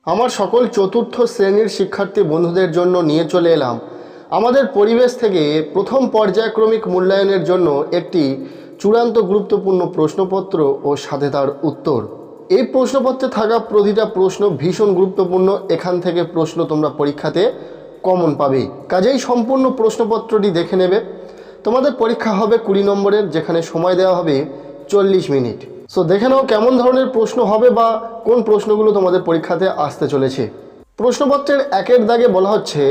আমার সকল চতুর্থ শ্রেণীর শিক্ষার্থী বন্ধুদের জন্য নিয়ে চলে এলাম আমাদের পরিবেশ থেকে প্রথম পর্যায়ক্রমিক মূল্যায়নের জন্য একটি চূড়ান্ত গুরুত্বপূর্ণ প্রশ্নপত্র ও সাথে তার উত্তর। এই প্রশ্নপত্রে থাকা প্রতিটা প্রশ্ন ভীষণ গুরুত্বপূর্ণ। এখান থেকে প্রশ্ন তোমরা পরীক্ষাতে কমন পাবে, কাজেই সম্পূর্ণ প্রশ্নপত্রটি দেখে নেবে। তোমাদের পরীক্ষা হবে 20 নম্বরের, যেখানে সময় দেওয়া হবে 40 মিনিট। সো দেখে নাও কেমন ধরনের প্রশ্ন হবে বা কোন প্রশ্নগুলো তোমাদের পরীক্ষাতে আসতে চলেছে। প্রশ্নপত্রের 1-এর দাগে বলা হচ্ছে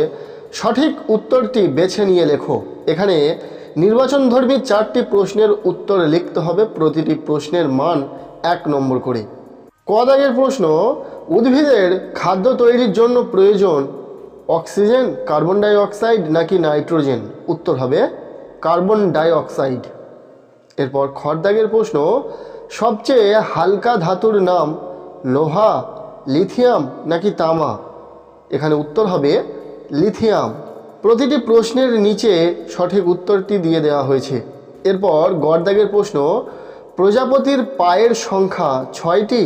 সঠিক উত্তরটি বেছে নিয়ে লেখো। এখানে নির্বাচনধর্মী 4টি প্রশ্নের উত্তর লিখতে হবে, প্রতিটি প্রশ্নের মান 1 নম্বর করে। ক দাগের প্রশ্ন, উদ্ভিদের খাদ্য তৈরির জন্য প্রয়োজন অক্সিজেন, কার্বন ডাই অক্সাইড নাকি নাইট্রোজেন? উত্তর হবে কার্বন ডাই অক্সাইড। এরপর খ দাগের প্রশ্ন, সবচেয়ে হালকা ধাতুর নাম লোহা, লিথিয়াম নাকি তামা? এখানে উত্তর হবে লিথিয়াম। প্রতিটি প্রশ্নের নিচে সঠিক উত্তরটি দিয়ে দেওয়া হয়েছে। এরপর গ দাগের প্রশ্ন, প্রজাপতির পায়ের সংখ্যা 6টি,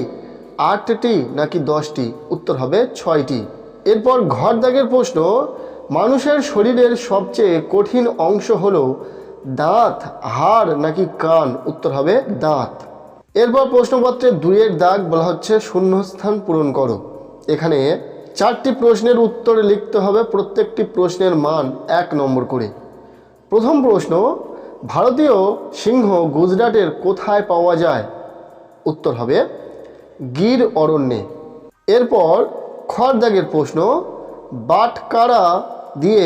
8টি নাকি 10টি? উত্তর হবে 6টি। এরপর ঘ দাগের প্রশ্ন, মানুষের শরীরের সবচেয়ে কঠিন অংশ হলো দাঁত, হাড় নাকি কান? উত্তর হবে দাঁত। এরপর প্রশ্নপত্রে 2-এর দাগ বলা হচ্ছে শূন্যস্থান পূরণ করো। এখানে 4টি প্রশ্নের উত্তর লিখতে হবে, প্রত্যেকটি প্রশ্নের মান 1 নম্বর করে। প্রথম প্রশ্ন, ভারতীয় সিংহ গুজরাটের কোথায় পাওয়া যায়? উত্তর হবে গির অরণ্যে। এরপর খ দাগের প্রশ্ন, বাটখারা দিয়ে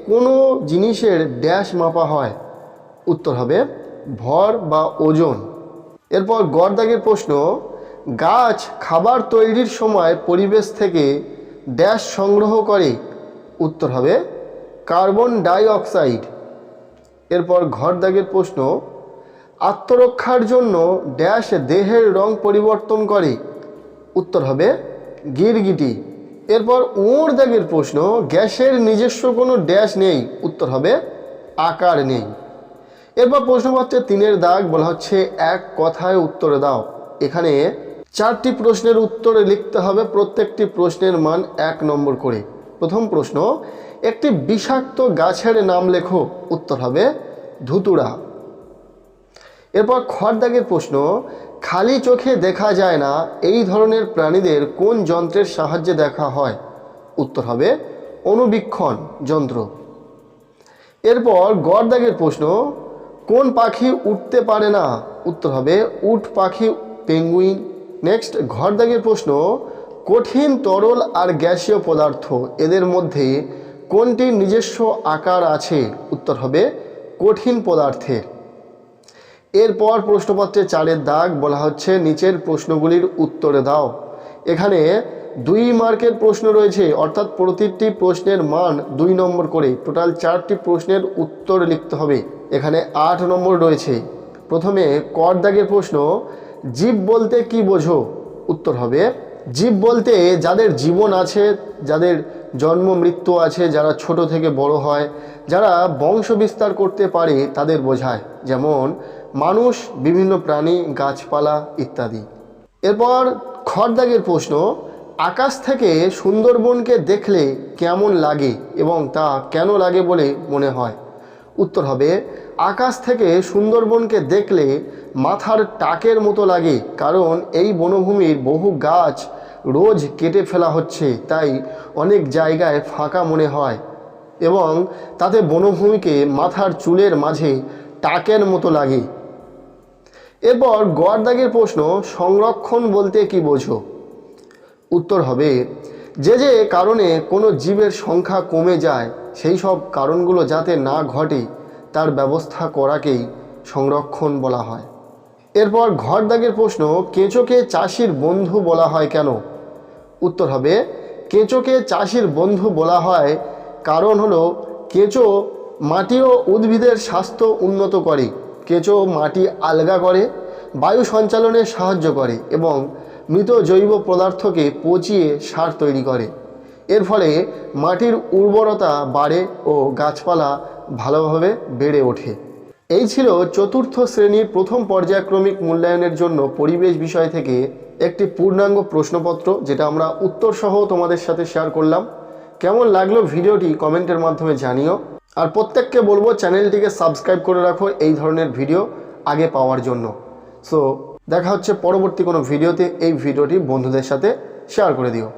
কোনো জিনিসের ড্যাশ মাপা হয়? উত্তর হবে ভর বা ওজন। এরপর গ দাগের প্রশ্ন, গাছ খাবার তৈরির সময় পরিবেশ থেকে ড্যাশ সংগ্রহ করে? উত্তর হবে কার্বন ডাই অক্সাইড। এরপর ঘ দাগের প্রশ্ন, আত্মরক্ষার জন্য ড্যাশ দেহের রং পরিবর্তন করে? উত্তর হবে গিরগিটি। এরপর ঙ দাগের প্রশ্ন, গ্যাসের নিজস্ব কোনো ড্যাশ নেই? উত্তর হবে আকার নেই। এরপর প্রশ্নপত্রে 3-এর দাগ বলা হচ্ছে এক কথায় উত্তর দাও। এখানে 4টি প্রশ্নের উত্তর লিখতে হবে, প্রত্যেকটি প্রশ্নের মান 1 নম্বর করে। প্রথম প্রশ্ন, একটি বিষাক্ত গাছের নাম লেখো। উত্তর হবে ধুতুরা। এরপর খ দাগের প্রশ্ন, খালি চোখে দেখা যায় না এই ধরনের প্রাণীদের কোন যন্ত্রের সাহায্যে দেখা হয়? উত্তর হবে অণুবীক্ষণ যন্ত্র। এরপর গ দাগের প্রশ্ন, কোন পাখি উঠতে পারে না? উত্তর হবে উট পাখি, পেঙ্গুইন। নেক্সট ঘ দাগের প্রশ্ন, কঠিন, তরল আর গ্যাসীয় পদার্থ এদের মধ্যে কোনটির নিজস্ব আকার আছে? উত্তর হবে কঠিন পদার্থের। এরপর প্রশ্নপত্রে 4-এর দাগ বলা হচ্ছে নিচের প্রশ্নগুলির উত্তর দাও। এখানে 2 মার্কের প্রশ্ন রয়েছে, অর্থাৎ প্রতিটি প্রশ্নের মান 2 নম্বর করে। টোটাল 4টি প্রশ্নের উত্তর লিখতে হবে। এখানে 8 নম্বর রয়েছে। প্রথমে ক দাগের প্রশ্ন, জীব বলতে কি বোঝো? উত্তর হবে জীব বলতে যাদের জীবন আছে, যাদের জন্ম মৃত্যু আছে, যারা ছোট থেকে বড় হয়, যারা বংশ বিস্তার করতে পারে তাদের বোঝায়, যেমন মানুষ, বিভিন্ন প্রাণী, গাছপালা ইত্যাদি। এরপর খ দাগের প্রশ্ন, আকাশ থেকে সুন্দরবনকে দেখলে কেমন লাগে এবং তা কেন লাগে বলে মনে হয়? উত্তর হবে আকাশ থেকে সুন্দরবনকে দেখলে মাথার টাকের মতো লাগে, কারণ এই বনভূমির বহু গাছ রোজ কেটে ফেলা হচ্ছে, তাই অনেক জায়গায় ফাঁকা মনে হয় এবং তাতে বনভূমিকে মাথার চুলের মাঝে টাকের মতো লাগে। এরপর গ দাগের প্রশ্ন, সংরক্ষণ বলতে কি বোঝো? উত্তর হবে যে যে কারণে কোনো জীবের সংখ্যা কমে যায় সেই সব কারণগুলো যাতে না ঘটে তার ব্যবস্থা করাকেই সংরক্ষণ বলা হয়। এরপর ঘ দাগের প্রশ্ন, কেঁচোকে চাষির বন্ধু বলা হয় কেন? উত্তর হবে কেঁচোকে চাষির বন্ধু বলা হয় কারণ হলো কেঁচো মাটি ও উদ্ভিদের স্বাস্থ্য উন্নত করে। কেঁচো মাটি আলগা করে, বায়ু সঞ্চালনে সাহায্য করে এবং মৃত জৈব পদার্থকে পচিয়ে সার তৈরি করে। এর ফলে মাটির উর্বরতা বাড়ে ও গাছপালা ভালোভাবে বেড়ে ওঠে। এই ছিল চতুর্থ শ্রেণীর প্রথম পর্যায়ক্রমিক মূল্যায়নের জন্য পরিবেশ বিষয় থেকে একটি পূর্ণাঙ্গ প্রশ্নপত্র, যেটা আমরা উত্তর সহ তোমাদের সাথে শেয়ার করলাম। কেমন লাগলো ভিডিওটি কমেন্টের মাধ্যমে জানিও। আর প্রত্যেককে বলবো চ্যানেলটিকে সাবস্ক্রাইব করে রাখো এই ধরনের ভিডিও আগে পাওয়ার জন্য। সো দেখা হচ্ছে পরবর্তী কোনো ভিডিওতে। এই ভিডিওটি বন্ধুদের সাথে শেয়ার করে দিও।